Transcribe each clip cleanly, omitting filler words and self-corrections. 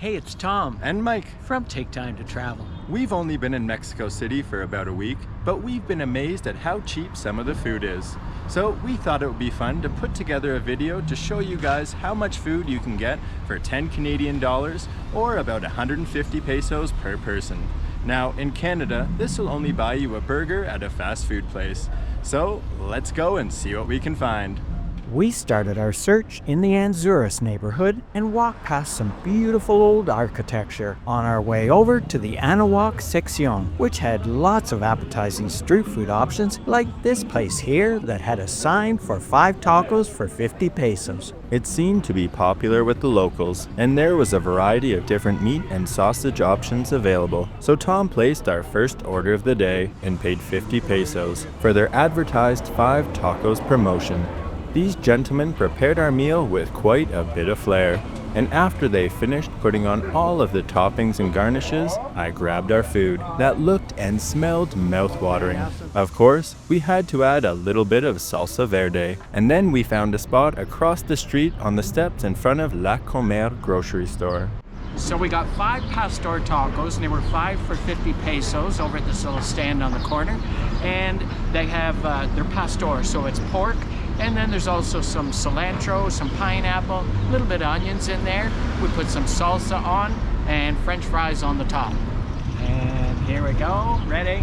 Hey, it's Tom And Mike. from Take Time to Travel. We've only been in Mexico City for about a week, but we've been amazed at how cheap some of the food is. So we thought it would be fun to put together a video to show you guys how much food you can get for 10 Canadian dollars or about 150 pesos per person. Now in Canada, this will only buy you a burger at a fast food place. So let's go and see what we can find. We started our search in the Anzuras neighborhood and walked past some beautiful old architecture on our way over to the Anahuac section, which had lots of appetizing street food options like this place here that had a sign for 5 tacos for 50 pesos. It seemed to be popular with the locals, and there was a variety of different meat and sausage options available. So Tom placed our first order of the day and paid 50 pesos for their advertised 5 tacos promotion. These gentlemen prepared our meal with quite a bit of flair, and after they finished putting on all of the toppings and garnishes, I grabbed our food that looked and smelled mouth-watering. Of course, we had to add a little bit of salsa verde, and then we found a spot across the street on the steps in front of La Comer grocery store. So we got 5 pastor tacos, and they were 5 for 50 pesos over at this little stand on the corner. And they have, they're pastor, so it's pork. And then there's also some cilantro, some pineapple, a little bit of onions in there. We put some salsa on and French fries on the top. And here we go, ready?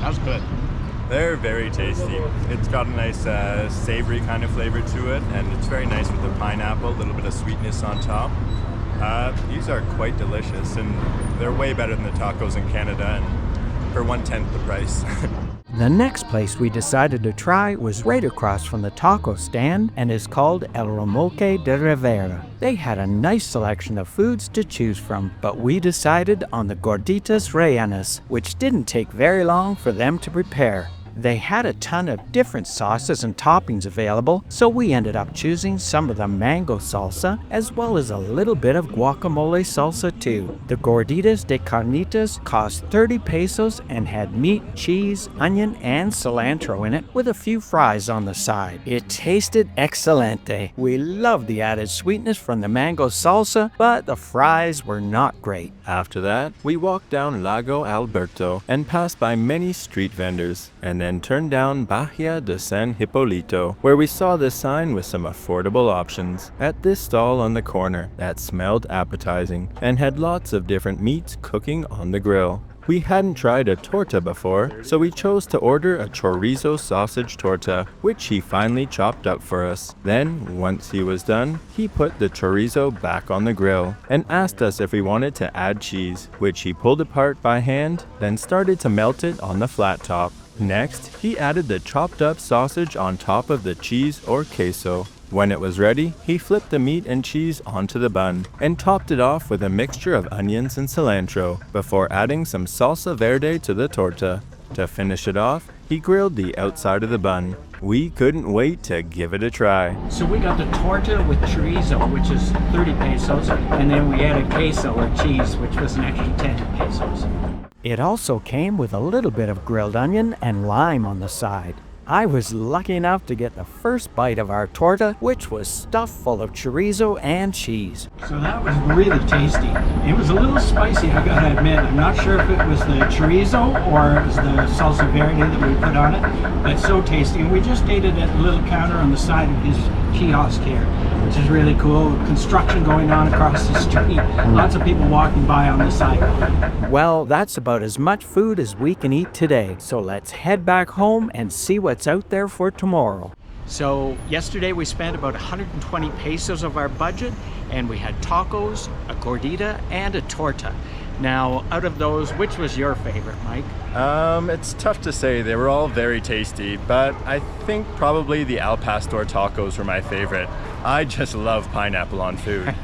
That was good. They're very tasty. It's got a nice savory kind of flavor to it, and it's very nice with the pineapple, a little bit of sweetness on top. These are quite delicious, and they're way better than the tacos in Canada, and for 1/10 the price. The next place we decided to try was right across from the taco stand and is called El Remolque de Rivera. They had a nice selection of foods to choose from, but we decided on the Gorditas rellenas, which didn't take very long for them to prepare. They had a ton of different sauces and toppings available, so we ended up choosing some of the mango salsa as well as a little bit of guacamole salsa too. The Gorditas de carnitas cost 30 pesos and had meat, cheese, onion, and cilantro in it with a few fries on the side. It tasted excelente. We loved the added sweetness from the mango salsa, but the fries were not great. After that, we walked down Lago Alberto and passed by many street vendors, and then turned down Bahia de San Hipólito, where we saw this sign with some affordable options. At this stall on the corner that smelled appetizing and had lots of different meats cooking on the grill. We hadn't tried a torta before, so we chose to order a chorizo sausage torta, which he finally chopped up for us. Then, once he was done, he put the chorizo back on the grill and asked us if we wanted to add cheese, which he pulled apart by hand, then started to melt it on the flat top. Next, he added the chopped up sausage on top of the cheese or queso. When it was ready, he flipped the meat and cheese onto the bun and topped it off with a mixture of onions and cilantro before adding some salsa verde to the torta. To finish it off, he grilled the outside of the bun. We couldn't wait to give it a try. So we got the torta with chorizo, which is 30 pesos, and then we added queso or cheese, which was an extra 10 pesos. It also came with a little bit of grilled onion and lime on the side. I was lucky enough to get the first bite of our torta, which was stuffed full of chorizo and cheese. So that was really tasty. It was a little spicy, I gotta admit. I'm not sure if it was the chorizo or it was the salsa verde that we put on it, but it's so tasty. And we just ate it at the little counter on the side of his kiosk here, which is really cool. Construction going on across the street. Lots of people walking by on the sidewalk. Well, that's about as much food as we can eat today, so let's head back home and see what's out there for tomorrow. So yesterday we spent about 120 pesos of our budget, and we had tacos, a gordita, and a torta. Now, out of those, which was your favorite, Mike? It's tough to say. They were all very tasty, but I think probably the Al Pastor tacos were my favorite. I just love pineapple on food.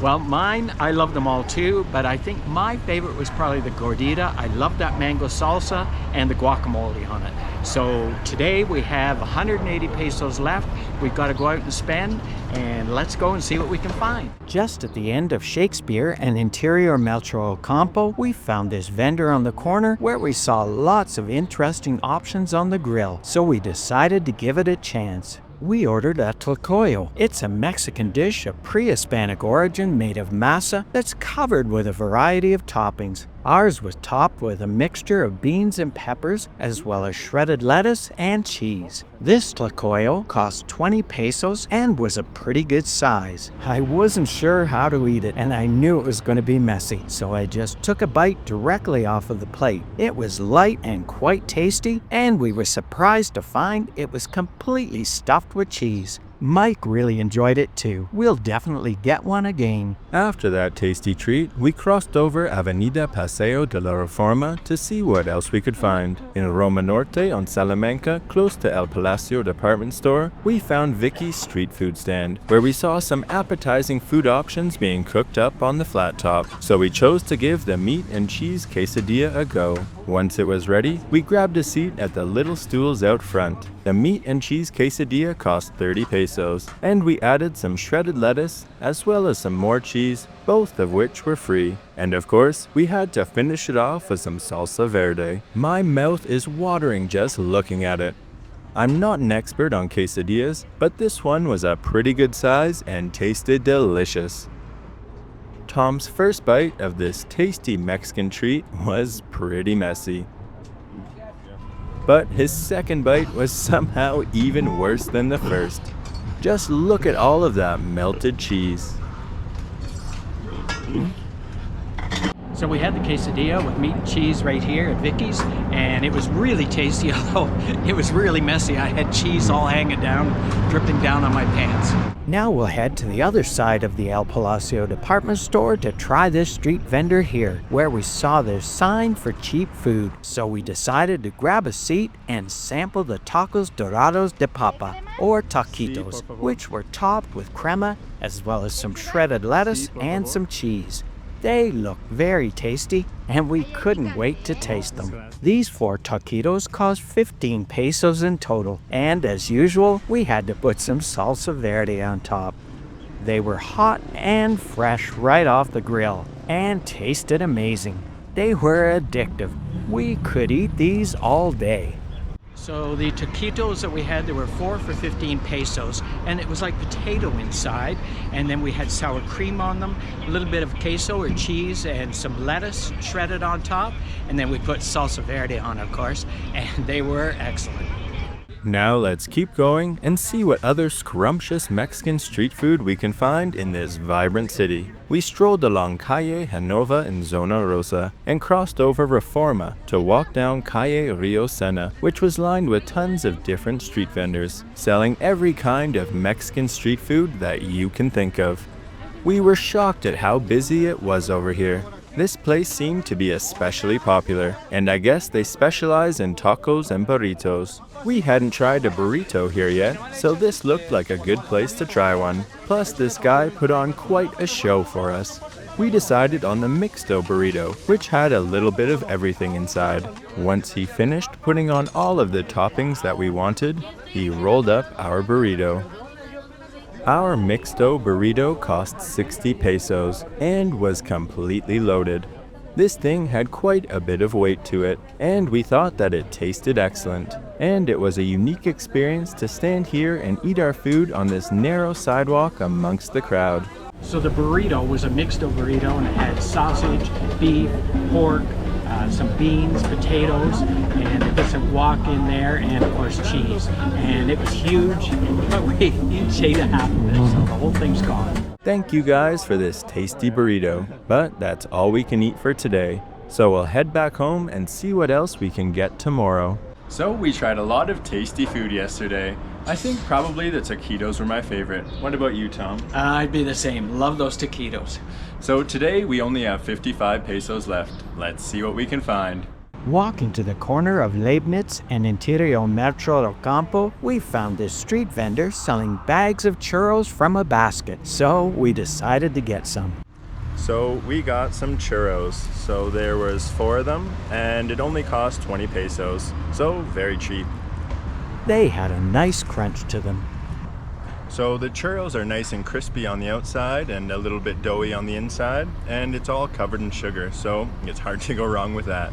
Well, mine, I love them all too, but I think my favorite was probably the gordita. I love that mango salsa and the guacamole on it. So today we have 180 pesos left. We've got to go out and spend, and let's go and see what we can find. Just at the end of Shakespeare and Interior Metro Ocampo, we found this vendor on the corner where we saw lots of interesting options on the grill, so we decided to give it a chance. We ordered a Tlacoyo. It's a Mexican dish of pre-Hispanic origin made of masa that's covered with a variety of toppings. Ours was topped with a mixture of beans and peppers, as well as shredded lettuce and cheese. This Tlacoyo cost 20 pesos and was a pretty good size. I wasn't sure how to eat it, and I knew it was going to be messy, so I just took a bite directly off of the plate. It was light and quite tasty, and we were surprised to find it was completely stuffed with cheese. Mike really enjoyed it too. We'll definitely get one again. After that tasty treat, we crossed over Avenida Paseo de la Reforma to see what else we could find. In Roma Norte on Salamanca, close to El Palacio department store, we found Vicky's street food stand, where we saw some appetizing food options being cooked up on the flat top. So we chose to give the meat and cheese quesadilla a go. Once it was ready, we grabbed a seat at the little stools out front. The meat and cheese quesadilla cost 30 pesos, and we added some shredded lettuce as well as some more cheese, both of which were free. And of course, we had to finish it off with some salsa verde. My mouth is watering just looking at it. I'm not an expert on quesadillas, but this one was a pretty good size and tasted delicious. Tom's first bite of this tasty Mexican treat was pretty messy. But his second bite was somehow even worse than the first. Just look at all of that melted cheese. So we had the quesadilla with meat and cheese right here at Vicky's, and it was really tasty, although it was really messy. I had cheese all hanging down, dripping down on my pants. Now we'll head to the other side of the El Palacio department store to try this street vendor here, where we saw their sign for cheap food. So we decided to grab a seat and sample the tacos dorados de papa, or taquitos, which were topped with crema, as well as some shredded lettuce and some cheese. They look very tasty, and we couldn't wait to taste them. These 4 taquitos cost 15 pesos in total, and as usual, we had to put some salsa verde on top. They were hot and fresh right off the grill, and tasted amazing. They were addictive. We could eat these all day. So the taquitos that we had, there were 4 for 15 pesos, and it was like potato inside, and then we had sour cream on them, a little bit of queso or cheese, and some lettuce shredded on top, and then we put salsa verde on, of course, and they were excellent. Now let's keep going and see what other scrumptious Mexican street food we can find in this vibrant city. We strolled along Calle Genova in Zona Rosa and crossed over Reforma to walk down Calle Rio Sena, which was lined with tons of different street vendors, selling every kind of Mexican street food that you can think of. We were shocked at how busy it was over here. This place seemed to be especially popular, and I guess they specialize in tacos and burritos. We hadn't tried a burrito here yet, so this looked like a good place to try one. Plus, this guy put on quite a show for us. We decided on the mixto burrito, which had a little bit of everything inside. Once he finished putting on all of the toppings that we wanted, he rolled up our burrito. Our mixto burrito cost 60 pesos and was completely loaded. This thing had quite a bit of weight to it, and we thought that it tasted excellent. And it was a unique experience to stand here and eat our food on this narrow sidewalk amongst the crowd. So the burrito was a mixto burrito, and it had sausage, beef, pork, some beans, potatoes, and they put some guac in there, and of course cheese. And it was huge, but we each ate a half of it, so the whole thing's gone. Thank you guys for this tasty burrito, but that's all we can eat for today. So we'll head back home and see what else we can get tomorrow. So we tried a lot of tasty food yesterday. I think probably the taquitos were my favorite. What about you, Tom? I'd be the same. Love those taquitos. So today we only have 55 pesos left. Let's see what we can find. Walking to the corner of Leibniz and Interior Metro del Campo, we found this street vendor selling bags of churros from a basket, so we decided to get some. So we got some churros. So there was 4 of them, and it only cost 20 pesos, so very cheap. They had a nice crunch to them. So the churros are nice and crispy on the outside and a little bit doughy on the inside, and it's all covered in sugar, so it's hard to go wrong with that.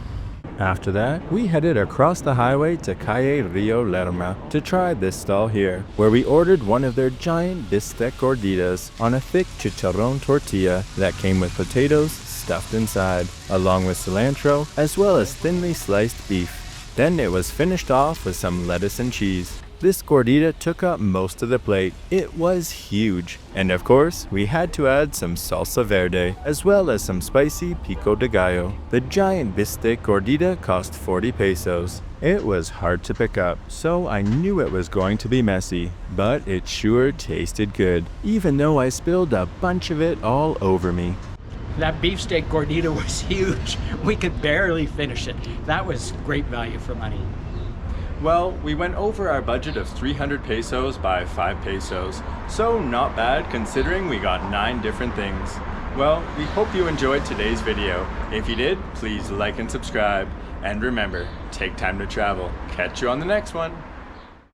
After that, we headed across the highway to Calle Rio Lerma to try this stall here, where we ordered one of their giant bistec gorditas on a thick chicharron tortilla that came with potatoes stuffed inside, along with cilantro, as well as thinly sliced beef. Then it was finished off with some lettuce and cheese. This gordita took up most of the plate. It was huge. And of course, we had to add some salsa verde, as well as some spicy pico de gallo. The giant bistec gordita cost 40 pesos. It was hard to pick up, so I knew it was going to be messy, but it sure tasted good, even though I spilled a bunch of it all over me. That beefsteak gordita was huge. We could barely finish it. That was great value for money. Well, we went over our budget of 300 pesos by 5 pesos, so not bad considering we got 9 different things. Well, we hope you enjoyed today's video. If you did, please like and subscribe. And remember, take time to travel. Catch you on the next one.